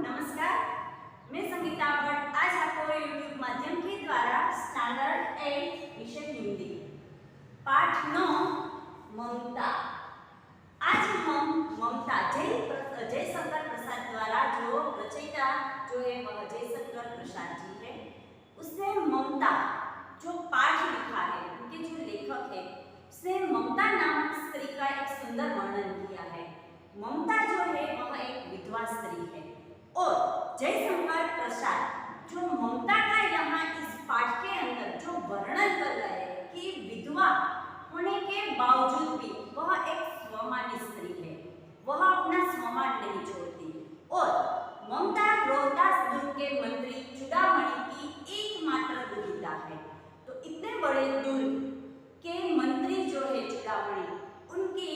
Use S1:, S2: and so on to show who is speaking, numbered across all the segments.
S1: नमस्कार। मैं संगीता भट्ट आज आपको यूट्यूब माध्यम के द्वारा स्टैंडर्ड 8 विषय हिंदी पाठ 9 ममता। आज हम ममता जयशंकर प्रसाद द्वारा जो रचयिता जो है वह जयशंकर प्रसाद जी है, उसने ममता जो पाठ लिखा है, उनके जो लेखक है उसने ममता नामक स्त्री का एक सुंदर वर्णन किया है। ममता जो है वह एक विधवा स्त्री है और जयशंकर प्रसाद जो ममता का यहाँ इस पाठ के अंदर जो वर्णन कर रहे हैं कि विधवा होने के बावजूद भी वह एक स्वमानी स्त्री है, वह अपना स्वमान नहीं छोड़ती और ममता रोहतास दुर्ग के मंत्री चूड़ामणि की एकमात्र दुहिता है। तो इतने बड़े दुर्ग के मंत्री जो है चूड़ामणि, उनकी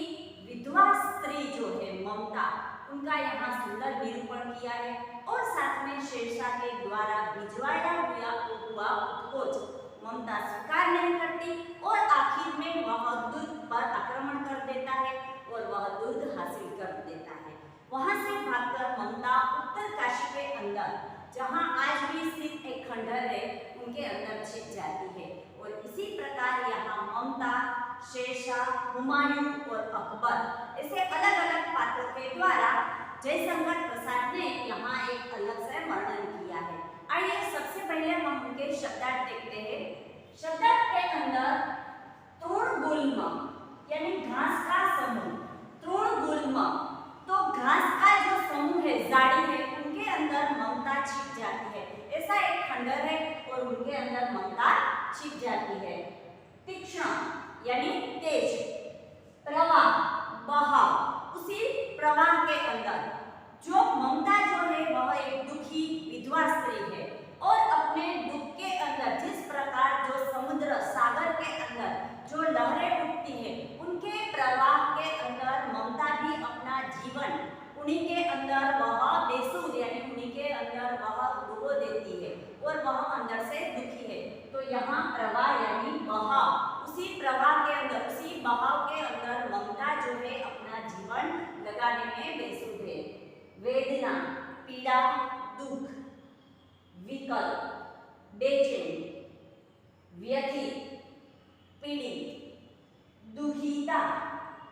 S1: विधवा स्त्री जो है ममता, उनका यहाँ सुंदर निरूपण किया है और साथ में शेरशाह के द्वारा भिजवाया हुआ उत्कोच ममता स्वीकार नहीं करती और आखिर में वह दुर्ग पर आक्रमण कर देता है और वह दुर्ग हासिल कर देता है। वहां से भागकर ममता उत्तर काशी के अंदर, जहां आज भी स्थित एक खंडहर है, उनके अंदर छिप जाती है और इसी प्रकार यहाँ ममता, शेरशाह, हुमायूं और अकबर ऐसे अलग अलग पात्रों के द्वारा जयशंकर प्रसाद ने यहाँ एक अलग से वर्णन किया है। आइए सबसे पहले हम उनके शब्दार्थ देखते हैं। शब्दार्थ के अंदर तृणगुल्म यानी घास का समूह, तृणगुल्म तो घास का जो समूह है, जाड़ी है, उनके अंदर ममता छिप जाती है। ऐसा एक खंडहर है और उनके अंदर ममता छिप जाती है। तीक्ष्ण यानी तेज, प्रवाह बहाव, उसी प्रवाह के अंदर जो ममता जो है वह एक दुखी विधवा स्त्री है और अपने दुख के अंदर जिस प्रकार जो समुद्र सागर के अंदर जो लहरें उठती है, उनके प्रवाह के अंदर ममता भी अपना जीवन उन्हीं के अंदर वह बेसुध यानी उन्हीं के अंदर वह डुबो देती है और वह अंदर से दुखी है। तो यहाँ प्रवाह यानी बहाव, उसी प्रवाह के अंदर, उसी बहाव के अंदर ममता जो है अपना जीवन लगाने में बेसुध है। वेदना, पीड़ा, दुख, विकल, बेचैन, व्यथित, पीड़ित, दुखिता,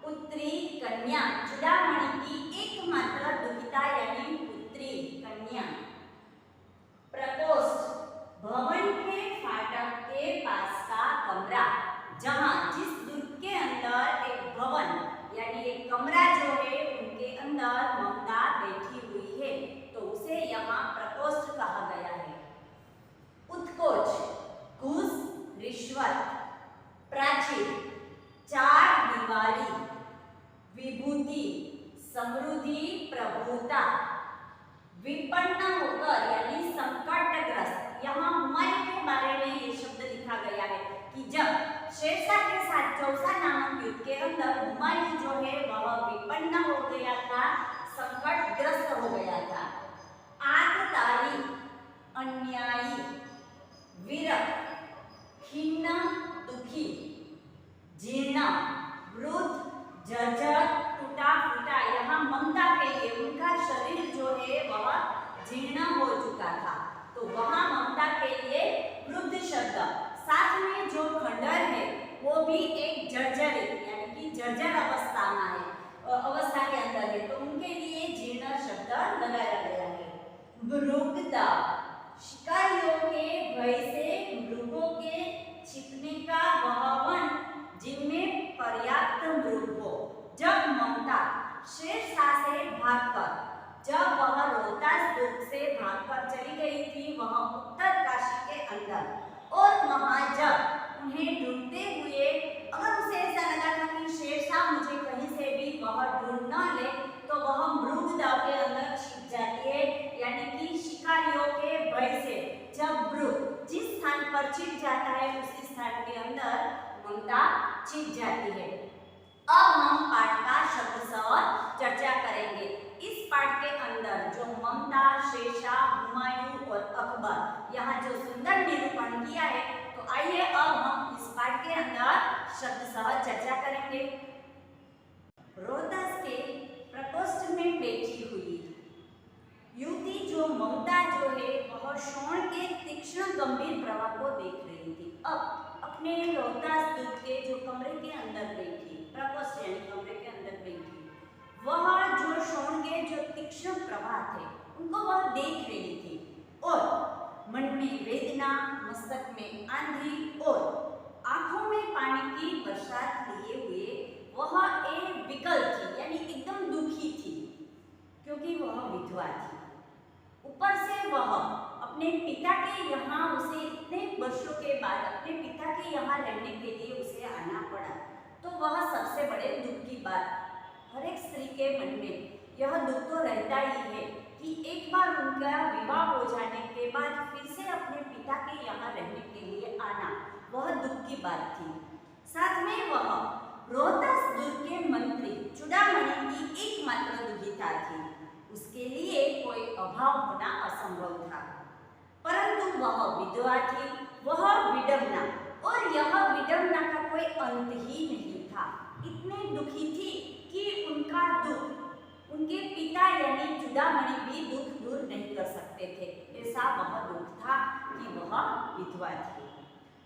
S1: पुत्री, कन्या, चूड़ामणि की एकमात्र दुहिता यानी पुत्री कन्या। प्रकोष्ठ, भवन के फाटक के पास का कमरा, जहां जिस दुर्ग के अंदर एक भवन यानी एक कमरा जो है उनके अंदर ममता बैठी हुई है, तो उसे यहाँ प्रकोष्ठ कहा गया है। उत्कोच, घूस, रिश्वत, प्राचीर, चार दीवारी, विभूति, समृद्धि, प्रभुता, विपन्न होकर यानी संकटग्रस्त। यहाँ हुमायूं के बारे में ये शब्द लिखा गया है कि जब शेरशाह के साथ चौसा नामक युद्ध के अंदर हुमायूं जो है वह विपन्न हो गया था, संकटग्रस्त हो गया था। आतताई, अन्यायी, विरक्त, खिन्न, दुखी, जीर्ण, वृद्ध, जर्जर, टूटा फूटा। यहाँ ममता के लिए उनका शरीर जो है वह जीर्ण हो चुका था, तो वहाँ ममता के लिए वृद्ध शब्द, साथ में जो खंडहर है वो भी एक जर्जरित यानी कि जर्जर अवस्था में है, अवस्था के अंदर है, तो उनके लिए जीर्ण शब्द लगाया गया है। मृगदा, शिकारियों के भय से मृगों के छिपने का वह वन जिनमें पर्याप्त मृग हो। जब ममता शेरशाह से भागकर, जब वह रोहतास दुर्ग से भागकर चली गई थी वह उत्तर काशी के अंदर, और वहां जब उन्हें ढूंढते हुए, अगर उसे ऐसा लगा था कि शेरशाह मुझे कहीं से भी वह ढूंढ न ले, तो वह मृगदा के अंदर छिप जाती है, यानी कि शिकारियों के भय से जब मृग जिस स्थान पर छिप जाता है उसी स्थान के अंदर ममता छिप जाती है। अब हम पाठ का शब्दशः चर्चा करेंगे। इस पाठ के अंदर जो ममता, शेरशाह, हुमायूं और अकबर यहाँ जो सुंदर निरूपण किया है, तो आइए अब हम इस पाठ के अंदर शब्दशः चर्चा करेंगे। रोहतास के प्रकोष्ठ में बैठी हुई युवती अपने रोहतास दूत के जो कमरे के अंदर बैठी, प्रकोष्ठ यानी कमरे के अंदर बैठी, वह जो शोण के जो तीक्ष्ण प्रवाह थे उनको वह देख रही थी और मन में वेदना, मस्तक में आंधी और आंखों में पानी की बरसात लिए हुए वह एक विकल थी, यानी एकदम दुखी थी, क्योंकि वह विधवा थी। ऊपर से वह अपने पिता के यहाँ, उसे इतने वर्षों के बाद अपने पिता के यहाँ रहने के लिए उसे आना पड़ा, तो वह सबसे बड़े दुख की बात। हर एक स्त्री के मन में यह दुख तो रहता ही है कि एक बार उनका विवाह हो जाने के बाद फिर से अपने पिता के यहाँ रहने के लिए आना, वह दुख की बात थी। साथ में वह रोहतास दुर्ग के मंत्री चूड़ामणि की एकमात्र दुहिता थी, उसके लिए कोई अभाव होना असंभव था, परंतु वह विधवा थी, वह विडंबना, और यह विडंबना का कोई अंत ही नहीं था। इतने दुखी थी कि उनका दुख उनके पिता यानी चूड़ामणि भी दुख दूर नहीं कर सकते थे, ऐसा वह दुख था कि वह विधवा थी।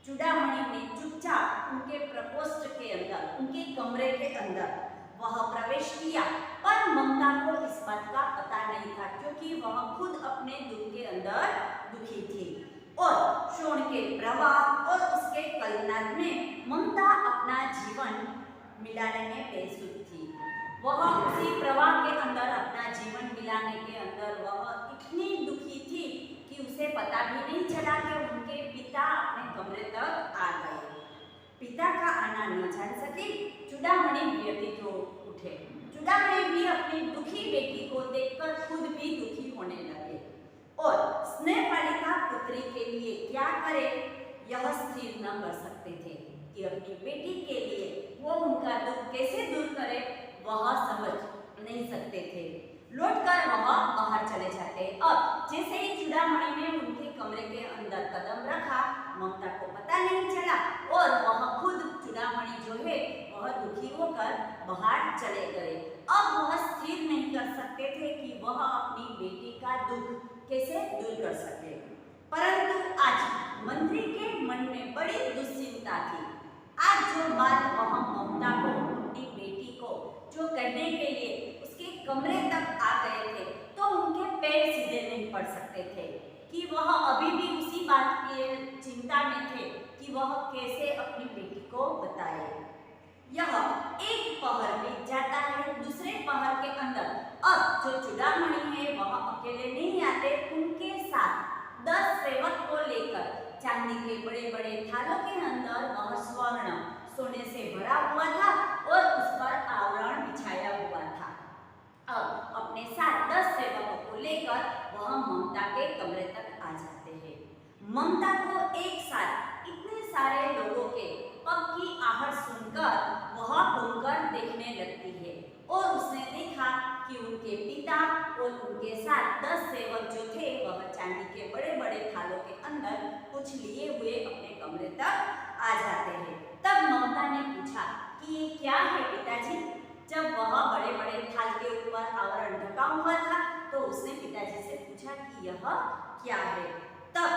S1: चूड़ामणि ने चुपचाप उनके प्रकोष्ठ के अंदर, उनके कमरे के अंदर वह प्रवेश किया, पर ममता को इस बात का पता नहीं था, क्योंकि वह खुद अपने दुख के अंदर दुखी थी और शोण के प्रवाह और उसके कलनाद में ममता अपना जीवन मिलाने में बेसुध थी। वह उसी प्रवाह के अंदर अपना जीवन मिलाने के अंदर वह इतनी दुखी थी कि उसे पता भी नहीं चला कि उनके पिता अपने कमरे तक आ गए। पिता का आना न जान सके चूड़ामणि व्यतीत हो उठे। चूड़ामणि भी अपनी दुखी बेटी को देखकर खुद भी दुखी होने लगे और स्नेहपालिका पुत्री के लिए क्या करे यह स्थिर न कर सकते थे कि अपनी बेटी के लिए वो उनका दुख कैसे दूर करे, वह समझ नहीं सकते थे। लौटकर वह बाहर चले जाते। अब जैसे ही चूड़ामणि ने उनके कमरे के अंदर कदम रखा, ममता को पता नहीं चला और वह खुद चूड़ामणि जो है वह दुखी होकर बाहर चले गए। अब वह स्थिर नहीं कर सकते थे कि वह अपनी बेटी का दुख कैसे दूर कर सके, परंतु आज मंत्री के मन में बड़ी दुश्चिंता थी। आज जो बात वह ममता को, अपनी बेटी को जो कहने के लिए उसके कमरे तक आ गए थे, तो उनके पैर सीधे नहीं पड़ सकते थे कि वह अभी भी उसी बात की चिंता में थे कि वह कैसे अपनी बेटी को बताए। यह एक पहर बीत जाता है, दूसरे पहर के अंदर अब जो चूड़ामणि है वह अकेले नहीं आते, उनके साथ 10 सेवक को लेकर चांदी के बड़े बड़े थालों के अंदर वह स्वर्ण सोने से भरा हुआ था और उस पर आवरण बिछाया हुआ था। अब अपने साथ 10 सेवकों को लेकर वह ममता के कमरे तक आ जाते हैं। ममता को एक साथ इतने सारे लोगों के पग की आहट सुनकर वह घूमकर देखने लगती है और उसने देखा कि उनके पिता और उनके साथ 10 सेवक जो थे वह चांदी के बड़े बड़े थालों के अंदर कुछ लिए हुए अपने कमरे तक आ जाते हैं। तब ममता ने पूछा कि ये क्या है पिताजी। जब वह बड़े बड़े थाल के ऊपर आवरण ढका हुआ था तो उसने पिताजी से पूछा कि यह क्या है। तब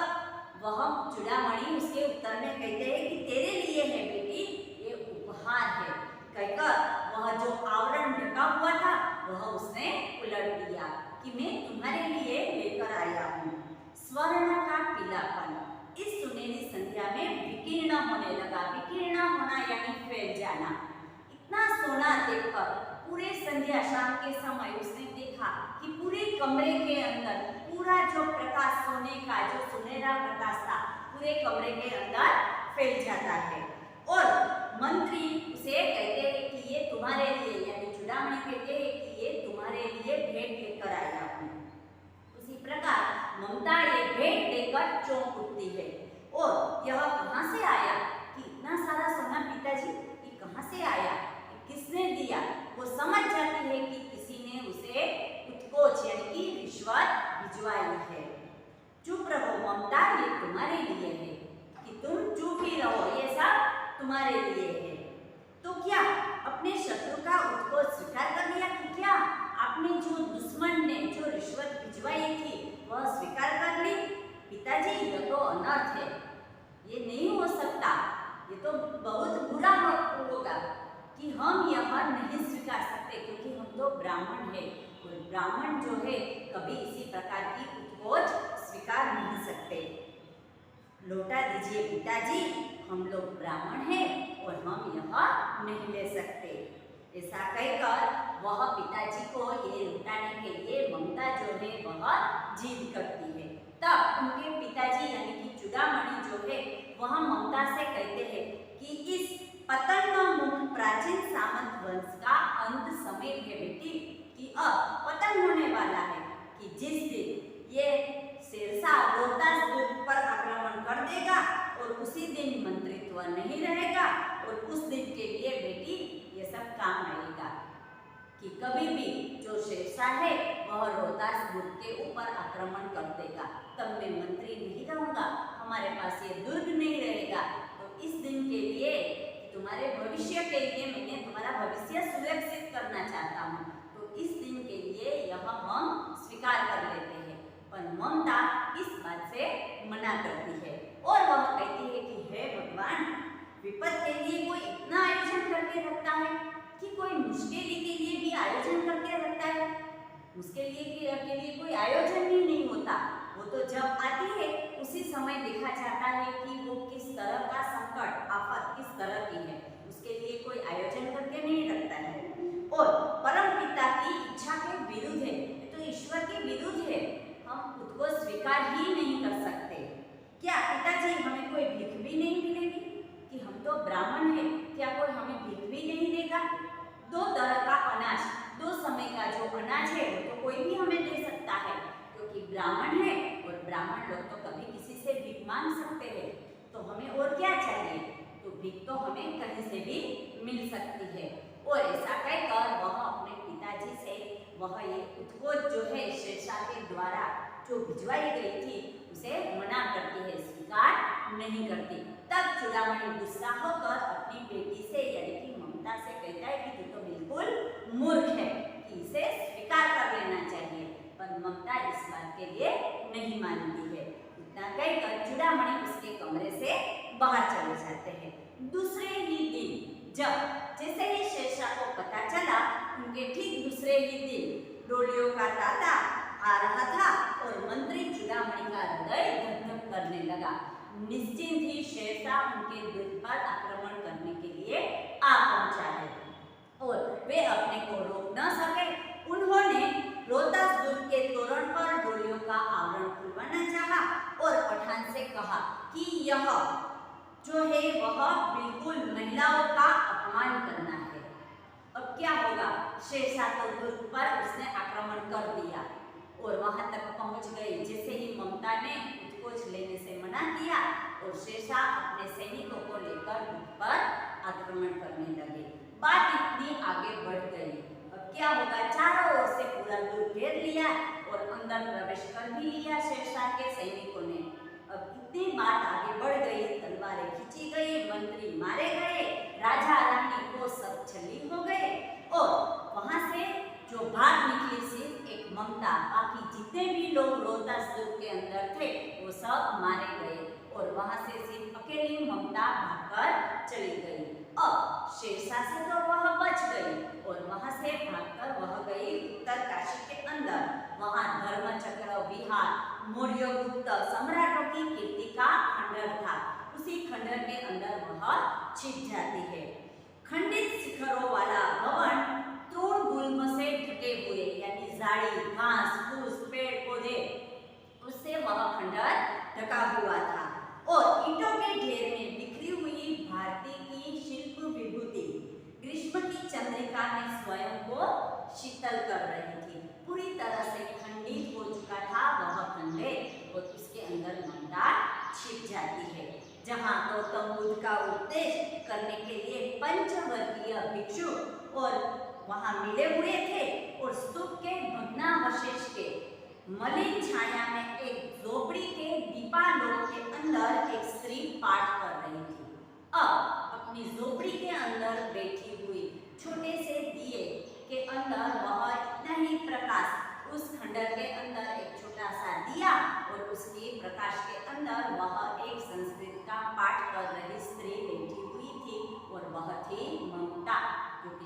S1: वह चूड़ामणि उसके उत्तर में कहते हैं कि तेरे लिए है बेटी, ये उपहार है, कहकर वह जो आवरण ढका हुआ था वह उसने उलट दिया कि मैं तुम्हारे लिए लेकर आया हूँ। स्वर्ण का पीलापन इस सुनहरी संध्या में विकीर्ण होने लगा। विकीर्ण होना यानी फैल जाना। इतना सोना देखकर पूरे संध्या शाम के समय उसने देखा कि पूरे कमरे के अंदर पूरा जो प्रकाश सोने का जो सुनहरा प्रकाश था पूरे कमरे के अंदर फैल जाता है और मंत्री उसे कहते हैं कि ये तुम्हारे लिए, यानी चूड़ामणि कहते हैं कि ये तुम्हारे लिए भेंट लेकर आया हूँ। उसी प्रकार ममता ये भेंट देकर चौंक उठती है और यह कहाँ से आया कि इतना सारा सोना पिताजी, ये कहाँ से आया, किसने दिया। वो समझ जाती है कि किसी ने उसे उत्कोच यानी कि रिश्वत भिजवाई है। चुप रहो ममता, ये तुम्हारे लिए है, कि तुम चुप ही रहो, ये सब तुम्हारे लिए है। तो क्या अपने शत्रु का उत्कोच स्वीकार कर लिया कि क्या आपने जो दुश्मन ने जो रिश्वत भिजवाई थी वह स्वीकार कर ली। पिताजी ये तो अनर्थ है, ये नहीं हो सकता, ये हम यह नहीं स्वीकार सकते क्योंकि हम तो ब्राह्मण है और ब्राह्मण जो है कभी इसी प्रकार की उत्कोच स्वीकार नहीं सकते। लौटा दीजिए पिताजी, हम लोग ब्राह्मण हैं और हम यह नहीं ले सकते। ऐसा कहकर वह पिताजी को ये लौटाने के लिए ममता जो है वह जिद करती है। तब उनके पिताजी यानी कि चूड़ामणि जो है वह ममता से कहते हैं कि इस पतंगमुख प्राचीन सामंत वंश का अंत समय है बेटी, कि अब पतन होने वाला है, कि जिस दिन ये शेरशाह रोहतास दुर्ग पर आक्रमण कर देगा और उसी दिन मंत्रित्व नहीं रहेगा और उस दिन के लिए बेटी ये सब काम आएगा कि कभी भी जो शेरशाह है वह रोहतास दुर्ग के ऊपर आक्रमण कर देगा, तब मैं मंत्री नहीं रहूंगा, हमारे पास ये दुर्ग नहीं रहेगा। तो इस दिन के लिए तुम्हारे भविष्य के लिए मैंने तुम्हारा भविष्य सुरक्षित करना चाहता हूँ, तो इस दिन के लिए यह हम स्वीकार कर लेते हैं। पर ममता इस बात से मना करती है और वह कहती है कि हे भगवान, विपद के लिए कोई इतना आयोजन करके रखता है कि कोई मुश्किल के लिए भी आयोजन करके रखता है। मुश्किल के लिए कोई आयोजन ही नहीं होता, वो तो जब आती है उसी समय देखा जाता है कि वो किस तरह का संकट आफत किस तरह की है, उसके लिए कोई आयोजन करके नहीं रखता है। और परम पिता की इच्छा के विरुद्ध है, तो ईश्वर के विरुद्ध है, हम खुद को स्वीकार ही नहीं कर सकते। क्या पिताजी हमें कोई भीख भी नहीं मिलेगी कि हम तो ब्राह्मण हैं, क्या कोई हमें भीख भी नहीं देगा? दो तरह का अनाज, दो समय का जो अनाज है वो तो कोई भी हमें दे सकता है क्योंकि ब्राह्मण है और ब्राह्मण लोग तो कभी किसी से भीख मांग सकते हैं, तो हमें और क्या चाहिए? तो भीख तो हमें कहीं से भी मिल सकती है। और ऐसा कहकर वह अपने पिताजी से वह ये उत्कोच जो है शेरशाह के द्वारा जो भिजवाई गई थी उसे मना करती है, स्वीकार नहीं करती। तब चूड़ामणि गुस्सा होकर अपनी बेटी से यानी कि ममता से कहता है कि तू तो बिल्कुल मूर्ख है, कि इसे स्वीकार कर लेना चाहिए, पर ममता इस बात के लिए नहीं मानती है। इतना कहकर चूड़ामणि उसके कमरे से बाहर चले जाते हैं। दूसरे ही दिन जैसे ही शेरशाह को पता चला, उनके ठीक दूसरे ही दिन डोलियों का तांता आ रहा था और मंत्री चूड़ामणि का हृदय धक-धक करने लगा। निश्चिंत ही शेरशाह उनके दुर्ग पर आक्रमण करने के लिए आ पहुंचा है और वे अपने को रोक न सके। उन्होंने रोहतास दुर्ग के तोरण पर डोलियों का आवरण खुलवाना चाहा और पठान से कहा कि यह जो है वह बिल्कुल महिलाओं का अपमान करना है। अब क्या होगा? शेरशाह तो दुर्ग पर उसने आक्रमण कर दिया और वहां तक पहुंच गई। जैसे ही ममता ने उत्कोच लेने से मना किया और शेरशाह अपने सैनिकों को लेकर दुर्ग पर आक्रमण करने लगे। बात इतनी आगे बढ़ गई, अब क्या होगा? चारों ओर से पूरा दुर्ग घेर लिया और अंदर प्रवेश कर भी लिया शेरशाह के सैनिकों ने। अब इतनी बात आगे बढ़ गई, तलवारें खींची गई, मंत्री मारे गए, राजा रानी को सब छली हो गए और वहां से जो भाग निकली सिर्फ एक ममता, बाकी जितने भी लोग रोहतास दुर्ग के अंदर थे वो सब मारे गए और वहां से सिर्फ अकेली ममता भागकर चली गई। अब शेरशाह से तो वह बच गई और वहां से भागकर वह गई उत्तर काशी के अंदर। वहां धर्मचक्र विहार मौर्यगुप्त सम्राटों की कीर्ति का खंडर था, उसी खंडर के अंदर वह छिप जाती है। खंडित शिखरों वाला भवन तृण गुल्म से ढके हुए यानी झाड़ी घास फूस पेड़ पौधे उससे वह खंडर ढका हुआ था और ईंटों के ढेर में बिखरी हुई भारती की शिल्प विभूति ग्रीष्म की चंद्रिका में स्वयं को शीतल कर रही थी। पूरी तरह से खंडित हो चुका था वह खंडर और उसके अंदर ममता छिप जाती है। जहाँ गौतम बुद्ध का उपदेश करने के लिए पंचवर्गीय भिक्षु और वहाँ मिले हुए थे और स्तूप के भग्नावशेष के मलिन छाया में एक झोपड़ी के दीपालोक के अंदर एक स्त्री पाठ कर रही थी। अब अपनी झोपड़ी के अंदर बैठी हुई छोटे से दिए के अंदर वह इतना ही प्रकाश, उस खंडर के अंदर एक छोटा सा दिया और उसके प्रकाश के अंदर वह एक संस्कृत का पाठ कर रही स्त्री बैठी हुई थी और वह थी ममता, जो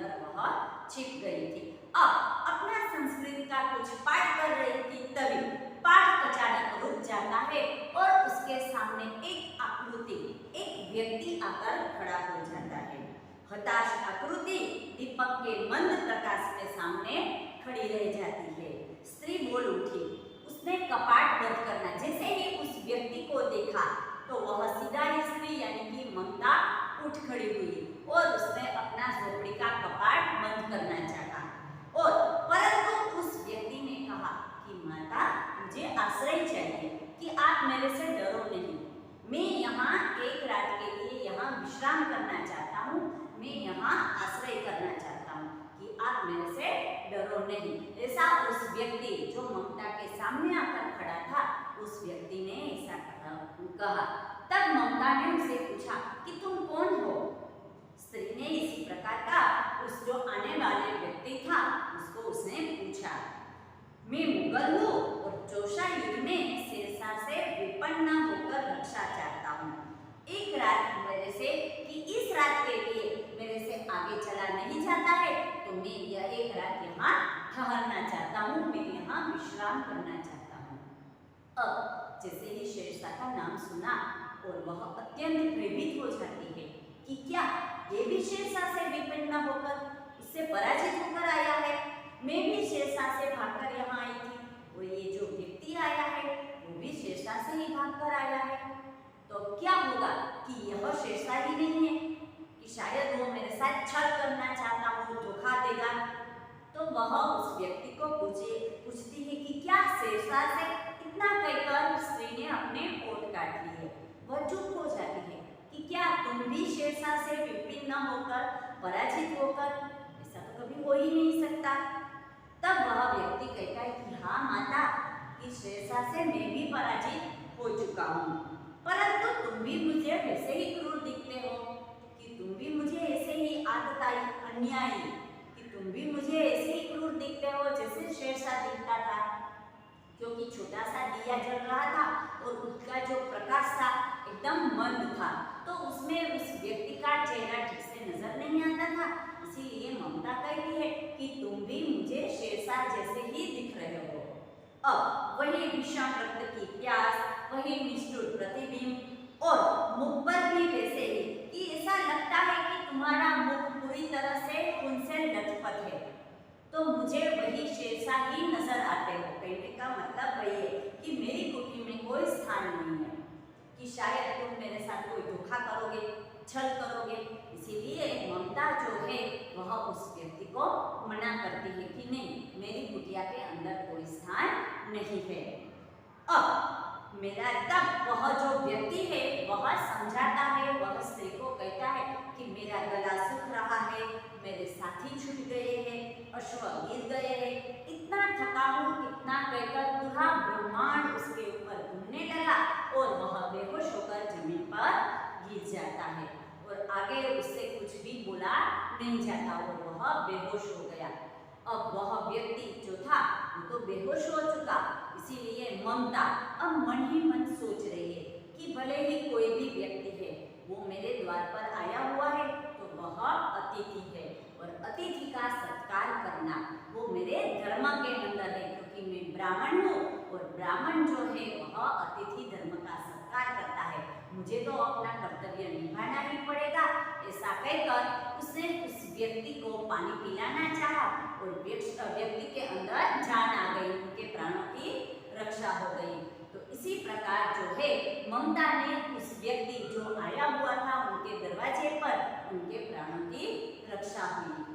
S1: देखकर वह छिप गई थी। अब अपना संस्कृत का कुछ पाठ कर रही थी, तभी पाठ अचानक रुक जाता है और उसके सामने एक आकृति, एक व्यक्ति आकर खड़ा हो जाता है। हताश आकृति दीपक के मंद प्रकाश के सामने खड़ी रह जाती है। स्त्री बोल उठी। उसने कपाट बंद करना, जैसे ही उस व्यक्ति को देखा तो वह सीधा ही स्त्री यानी कि ममता उठ खड़ी हुई और उसने अपना झोपड़ी का कपाट बंद करना चाहा। और परंतु उस व्यक्ति ने कहा कि माता, मुझे आश्रय चाहिए, कि आप मेरे से डरो नहीं। मैं यहाँ एक रात के लिए यहाँ विश्राम करना चाहता हूँ, मैं यहाँ आश्रय करना चाहता हूँ, कि आप मेरे से डरो नहीं। ऐसा उस व्यक्ति जो ममता के सामने आकर खड़ा था, उस व्यक्ति ने ऐसा कहा। तब ममता ने उसे पूछा कि तुम कौन हो? स्त्री ने इसी प्रकार का उस जो आने वाले व्यक्ति था उसको उसने पूछा। मैं मुगल हूँ और चौसा युद्ध में शेरशाह से विपन्न होकर रक्षा चाहता हूँ। एक रात मेरे से कि इस रात के लिए मेरे से आगे चला नहीं जाता है, तो मैं यह एक रात यहाँ ठहरना चाहता हूँ, मैं यहाँ विश्राम करना चाहता हूँ। अब जैसे ही शेरशाह का नाम सुना और वह अत्यंत भयभीत हो जाती है कि क्या ये भी शेरशाह से विपन्न होकर, इससे पराजित होकर आया है? मैं भी शेरशाह से भागकर यहाँ आई थी और ये जो व्यक्ति आया है वो भी शेरशाह से ही भागकर आया है। तो क्या होगा कि यह शेरशाह ही नहीं है, कि शायद वो मेरे साथ छल करना चाहता हो, धोखा देगा। तो वह उस व्यक्ति को पूछती है कि क्या शेरशाह से? इतना कहकर स्त्री ने अपने ओठ काट लिए। वह चुप हो जाती है कि क्या तुम भी शेरशाह से विपन्न होकर, पराजित होकर? ऐसा तो कभी हो ही नहीं सकता। तब वह व्यक्ति कहता है कि हाँ माता, कि शेरशाह से मैं भी पराजित हो चुका हूँ, परंतु तुम भी मुझे वैसे ही क्रूर दिखते हो, कि तुम भी मुझे ऐसे ही आतताई, अन्यायी, कि तुम भी मुझे ऐसे ही क्रूर दिखते हो जैसे शेरशाह दिखता था, क्योंकि छोटा सा दिया जल रहा था और उसका जो प्रकाश था एकदम मंद था, तो उसमें उस व्यक्ति का चेहरा ठीक से नजर नहीं आता था। इसीलिए ममता कहती है कि तुम भी मुझे शेरशाह जैसे ही दिख रहे हो। अब वही भीषण रक्त की प्यास, वही निष्ठुर प्रतिबिंब और मुख पर भी वैसे ही कि ऐसा लगता है कि तुम्हारा मुख पूरी तरह से खून से लथपथ है। तो मुझे वही शेरशाह ही नजर आते हो। कहने का मतलब वही है कि मेरी कुटी में कोई स्थान नहीं है, कि शायद तुम मेरे साथ कोई धोखा करोगे, छल करोगे। इसीलिए ममता जो है वह उस व्यक्ति को मना करती है कि नहीं, मेरी कुटिया के अंदर कोई स्थान नहीं है। अब मेरा तब वह जो व्यक्ति है वह समझाता है, वह स्त्री को कहता है कि मेरा गला सूख रहा है, मेरे साथी छूट गए हैं, अश्व गिर गए हैं, इतना थका हूँ, इतना कहकर पूरा ब्रह्मांड उसके ऊपर घूमने लगा और वह बेहोश होकर जमीन पर गिर जाता है और आगे उससे कुछ भी बोला नहीं जाता और वह बेहोश हो गया। अब वह व्यक्ति जो था वो तो बेहोश हो चुका, इसीलिए ममता अब मन ही मन सोच रही है कि भले ही कोई भी व्यक्ति है वो मेरे द्वार पर आया हुआ है तो वह अतिथि है और अतिथि का सत्कार करना वो मेरे धर्म के अंदर है, क्योंकि मैं ब्राह्मण हूँ और ब्राह्मण जो है वह अतिथि धर्म का सत्कार करता है, मुझे तो अपना कर्तव्य निभाना ही पड़ेगा। ऐसा कहकर उसने उस व्यक्ति को पानी पिलाना चाहा और व्यक्ति के अंदर जान आ गई, उनके प्राणों की रक्षा हो गई। तो इसी प्रकार जो है ममता ने उस व्यक्ति जो आया हुआ था उनके दरवाजे पर, उनके प्राणों की रक्षा हुई।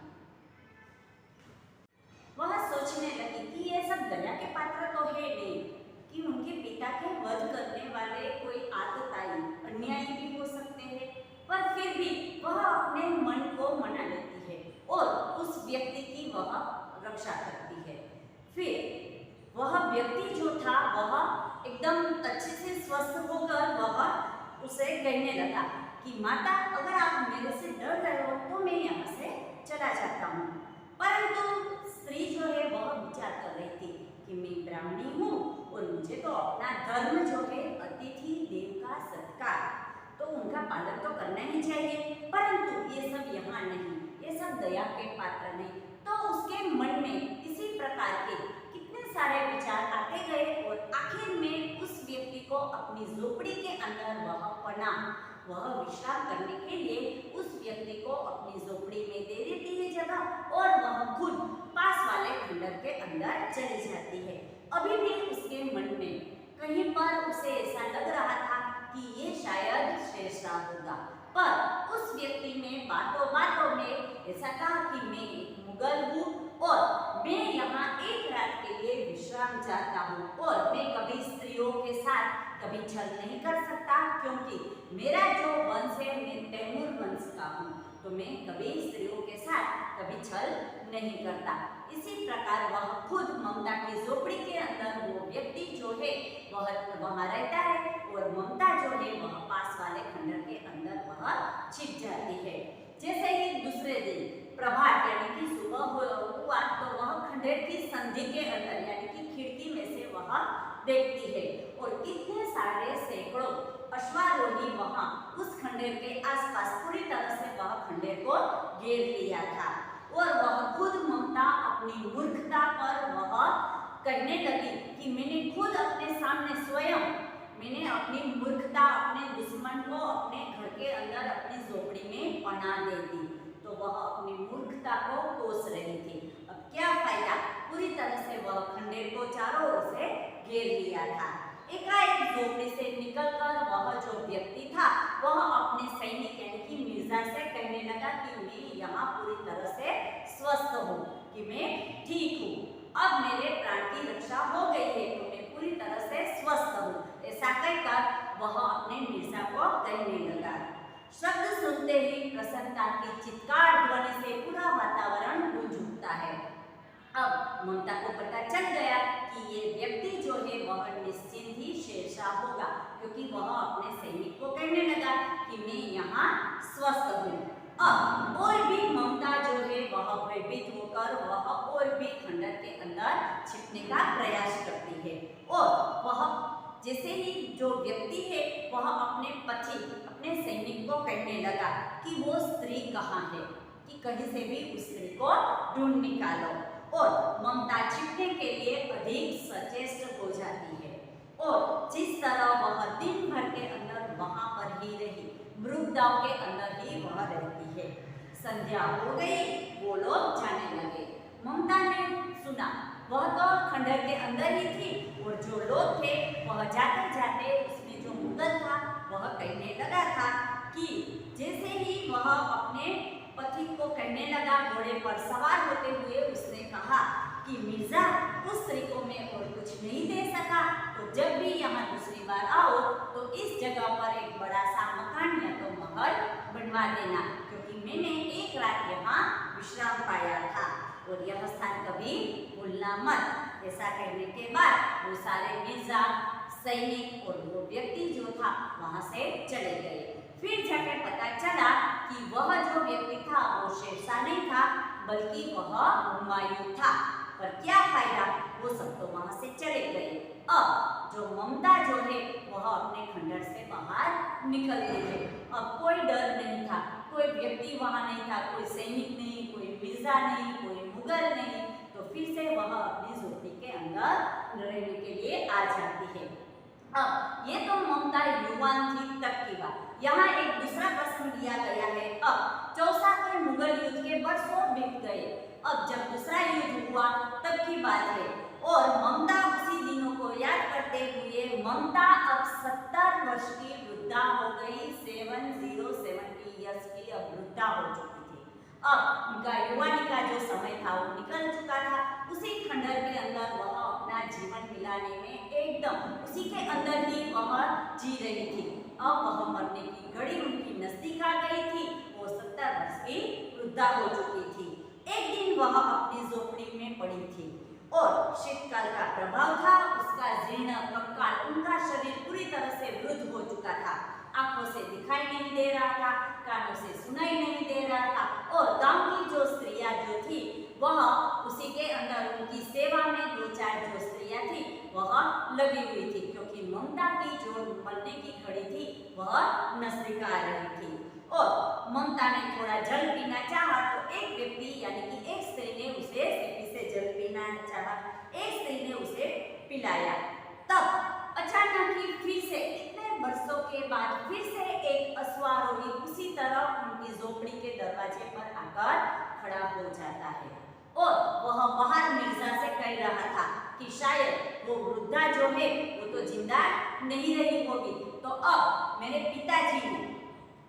S1: वह सोचने लगी कि ये सब दया के पात्र तो है नहीं, कि उनके पिता के वध करने वाले कोई आतताई, अन्यायी भी हो सकते हैं, पर फिर भी वह अपने मन को मना लेती है और उस व्यक्ति की वह रक्षा करती है। फिर वह व्यक्ति जो था वह एकदम अच्छे से स्वस्थ होकर वह उसे कहने लगा कि माता, अगर आप मेरे से डर रहे हो तो मैं यहाँ से चला जाता हूँ। परंतु स्त्री जो है वह विचार कर रही थी कि मैं ब्राह्मणी हूँ और मुझे तो अपना धर्म जो है अतिथि देव का सत्कार, तो उनका पालन तो करना ही चाहिए, परंतु ये सब यहाँ नहीं, ये सब दया के पात्र नहीं। तो उसके मन में इसी प्रकार के कितने सारे विचार आते गए और आखिर में उस व्यक्ति को अपनी झोपड़ी के अंदर वह विश्राम करने के लिए उस व्यक्ति को अपनी झोपड़ी में दे देती है जगह और वह खुद पास वाले खंडर के अंदर चली जाती है। अभी भी उसके मन में कहीं पर उसे ऐसा लग रहा था कि ये शायद शेरशाह होगा, पर उस व्यक्ति ने बातों बातों में ऐसा कहा कि मैं एक मुगल हूँ और मैं यहाँ एक रात के लिए विश्राम चाहता हूँ और मैं कभी स्त्रियों के साथ कभी छल नहीं कर सकता, क्योंकि मेरा जो वंश है मैं तैमूर वंश का हूँ, तो मैं कभी स्त्रियों के साथ कभी छल नहीं करता। इसी प्रकार वह खुद ममता की झोपड़ी के अंदर वो व्यक्ति जो है वह वहाँ रहता है और ममता जो है वह पास वाले खंडर के अंदर वह छिप जाती है। जैसे ही दूसरे दिन प्रभात यानी कि सुबह हुआ तो वह खंडर की संधि के अंदर यानी कि खिड़की में से वह देखती है और कितने सारे सैकड़ों अश्वारोही वहां उस खंडर के आसपास पूरी तरह से वह खंडर को घेर लिया था और वह खुद ममता अपनी मूर्खता पर वह कहने लगी कि मैंने खुद अपने सामने स्वयं मैंने अपनी मूर्खता अपने दुश्मन को अपने घर के अंदर अपनी झोपड़ी में पनाह दे दी, तो वह अपनी मूर्खता को कोस रही थी। अब क्या फायदा, पूरी तरह से वह खंडर को चारों ओर से घेर लिया था। एकाएक झोपड़ी से निकलकर वह जो व्यक्ति था वह अपने सैनिक यानी कि मिर्जा से कहने लगा कि मैं यहाँ पूरी तरह से स्वस्थ हूँ, कि मैं ठीक हूँ, अब मेरे प्राण की रक्षा हो गई है, तो मैं पूरी तरह से स्वस्थ हूँ। ऐसा कहकर वह अपने मिर्जा को कहने लगा। शब्द सुनते ही प्रसन्नता की चित्कार ध्वनि से पूरा वातावरण गूंज उठता है। अब ममता को पता चल गया कि ये व्यक्ति जो है वह निश्चिंत ही शेरशाह होगा, क्योंकि वह अपने सैनिक को कहने लगा कि मैं यहाँ स्वस्थ हूँ। अब और भी ममता जो है वह भयभीत होकर वह और भी खंडर के अंदर छिपने का प्रयास करती है और वह जैसे ही जो व्यक्ति है वह अपने पति अपने सैनिक को कहने लगा कि वो स्त्री कहाँ है, कि कहीं से भी उस स्त्री को ढूंढ निकालो, और ममता छिपने के लिए अधिक सचेष्ट हो जाती है और जिस तरह वह दिन भर के अंदर वहां पर ही रही, मृगदाव के अंदर ही वह रहती है। संध्या हो गई, वो लोग जाने लगे। ममता ने सुना, वह तो खंडर के अंदर ही थी और जो लोग थे वह जाते जाते उसमें जो मुगल था वह कहने लगा था कि जैसे ही वह अपने पति को कहने लगा, घोड़े पर सवार होते हुए उसने कहा कि मिर्जा उस स्त्री को मैं और कुछ नहीं दे सका, तो जब भी यहाँ दूसरी बार आओ तो इस जगह पर एक बड़ा सा मकान या तो महल बनवा देना, क्योंकि मैंने एक रात यहाँ विश्राम पाया था और यह स्थान कभी भूलना मत। ऐसा कहने के बाद वो सारे मिर्जा सैनिक और वो व्यक्ति जो था वहां से चले गए। फिर जाकर पता चला कि वह जो व्यक्ति था वो शेरशाह नहीं था बल्कि वह हुमायूं था, पर क्या फायदा, वो सब तो वहां से चले गए। अब जो ममता जो है वह अपने खंडर से बाहर निकल गई है। अब कोई डर नहीं था, कोई व्यक्ति वहां नहीं था, कोई सैनिक नहीं, कोई मिर्जा नहीं, कोई मुगल नहीं, तो फिर से वह अपनी झोपड़ी के अंदर रहने के लिए आ जाती है। अब ये तो ममता युवान थी तब की बात। यहाँ एक दूसरा प्रश्न दिया गया है। अब चौसा के मुगल युद्ध के वर्षों बीत गए। अब जब दूसरा युद्ध हुआ तब की बात है और ममता उसी दिनों को याद करते हुए ममता अब 70 वर्ष की वृद्धा हो गई। 70 इयर्स की अब वृद्धा हो चुकी थी। अब उनका युवानी का जो समय था वो निकल चुका था। उसी खंडर के अंदर वह अपना जीवन मिलाने में एकदम उसी के अंदर ही वह जी रही थी। अब वह मरने की घड़ी उनकी नजदीक आ गई थी। वो 70 वर्ष की वृद्धा हो चुकी थी। एक दिन वह अपनी झोपड़ी में पड़ी थी और शीतकाल का प्रभाव था। उसका जीर्ण कंकाल, उनका शरीर पूरी तरह से वृद्ध हो चुका था। आंखों से दिखाई नहीं दे रहा था, कानों से सुनाई नहीं दे रहा था और गांव की जो स्त्रियां जो थी वह उसी के अंदर उनकी सेवा में 2-4 जो स्त्रियां थी वह लगी हुई थी, क्योंकि ममता की जो मरने की घड़ी थी वह नजदीक आ रही थी। और ममता ने थोड़ा जल पीना चाहा तो एक व्यक्ति यानी कि एक स्त्री ने उसे सीपी से जल पीना चाहा, एक स्त्री ने उसे पिलाया। तब अचानक ही फिर से इतने वर्षों के बाद फिर से एक अश्वारोही उसी तरह उनकी झोपड़ी के दरवाजे पर आकर खड़ा हो जाता है और वह बाहर मिर्जा से कह रहा था कि शायद वो वृद्धा जो है वो तो जिंदा नहीं रही होगी। तो अब मेरे पिताजी ने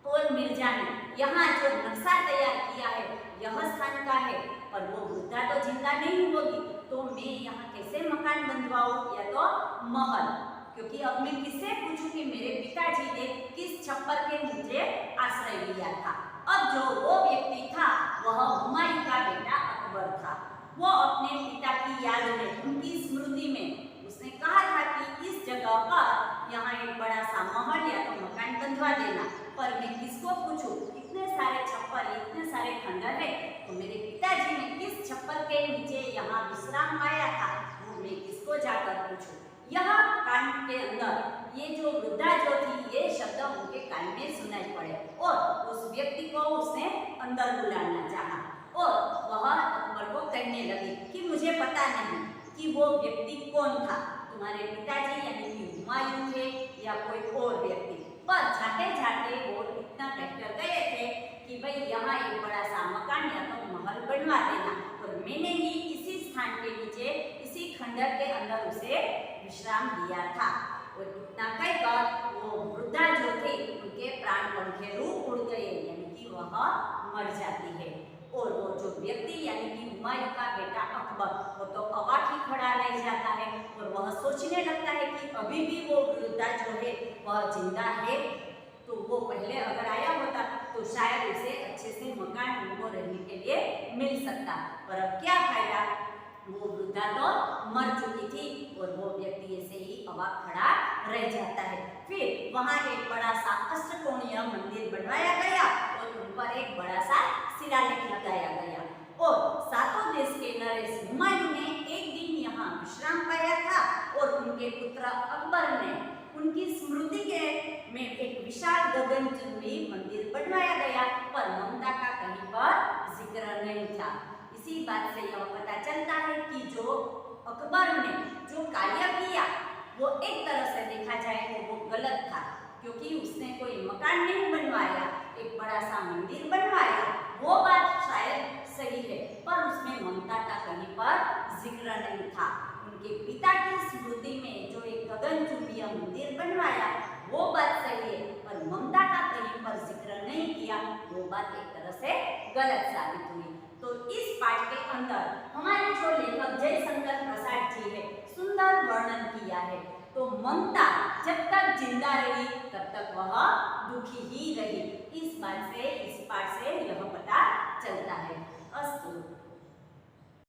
S1: और मिर्जा ने यहाँ जो नक्शा तैयार किया है यह स्थान का है, पर वो वृद्धा तो जिंदा नहीं होगी, तो मैं यहाँ कैसे मकान बनवाऊं या तो महल, क्योंकि अब मैं किससे पूछूं कि मेरे पिताजी ने किस छप्पर के नीचे आश्रय लिया था। अब जो वो व्यक्ति था वह हुमायूं का बेटा अकबर था। वो अपने पिता की याद में, उनकी स्मृति में उसने कहा था कि इस जगह पर यहाँ एक बड़ा सा महल या तो मकान बनवा देना, पर मैं किसको पूछूं, इतने सारे छप्पर, इतने सारे खंडर है, तो मेरे पिताजी ने किस छप्पर के नीचे यहाँ विश्राम पाया था वो मैं किसको जाकर पूछूं। यह कान के अंदर ये जो वृद्धा जो थी ये शब्द उनके कान में सुनाई पड़े और उस व्यक्ति को उसने अंदर बुलाना चाहा और वह अकबर को कहने लगी कि मुझे पता नहीं कि वो व्यक्ति कौन था, तुम्हारे पिताजी यानी कि हुमायूं थे या कोई और व्यक्ति, पर जाते जाते वो इतना कहकर गए थे कि भाई यहाँ एक बड़ा सा मकान या तो महल बनवा देना, और मैंने ही इसी स्थान के नीचे इसी खंडर के अंदर उसे विश्राम दिया था। और इतना कहकर वो वृद्धा जो थे उनके प्राण पंखेरु उड़ गए, यानी कि वह मर जाती है। और वो जो व्यक्ति यानी कि हुमायूं का बेटा अकबर वो तो अवाक ही खड़ा रह जाता है और वह सोचने लगता है कि अभी भी वो वृद्धा जो है वह जिंदा है, तो वो पहले अगर आया होता तो शायद उसे अच्छे से मकान उनको रहने के लिए मिल सकता, पर अब क्या फायदा, वो वृद्धा तो मर चुकी थी और वो व्यक्ति ऐसे ही अवाक खड़ा रह जाता है। फिर वहाँ एक बड़ा सा अष्टकोणीय मंदिर बनवाया गया और उन पर एक बड़ा सा शिलालेख लगाया गया और सातों देश के नरेश हुमायूं ने एक दिन यहाँ विश्राम पाया था और उनके पुत्र अकबर ने उनकी स्मृति के में एक विशाल गगनचुंबी मंदिर बनवाया गया, पर ममता का कहीं पर जिक्र नहीं था। इसी बात से यह पता चलता है कि जो अकबर ने जो कार्य किया वो एक तरह से देखा जाए तो वो गलत था, क्योंकि उसने कोई मकान नहीं बनवाया, एक बड़ा सा मंदिर बनवाया, वो बात शायद सही है, पर उसमें ममता का कहीं पर जिक्र नहीं था। उनके पिता की स्मृति में जो एक गगनचुंबी मंदिर बनवाया वो बात सही है, पर ममता का कहीं पर जिक्र नहीं किया, वो बात एक तरह से गलत साबित हुई। तो इस पाठ के अंदर हमारे जो लेखक जयशंकर प्रसाद जी है सुंदर वर्णन किया है। तो ममता जब तक जिंदा रही तब तक वह दुखी ही रही, इस बात से, इस पाठ से यह पता चलता है। अस्तु।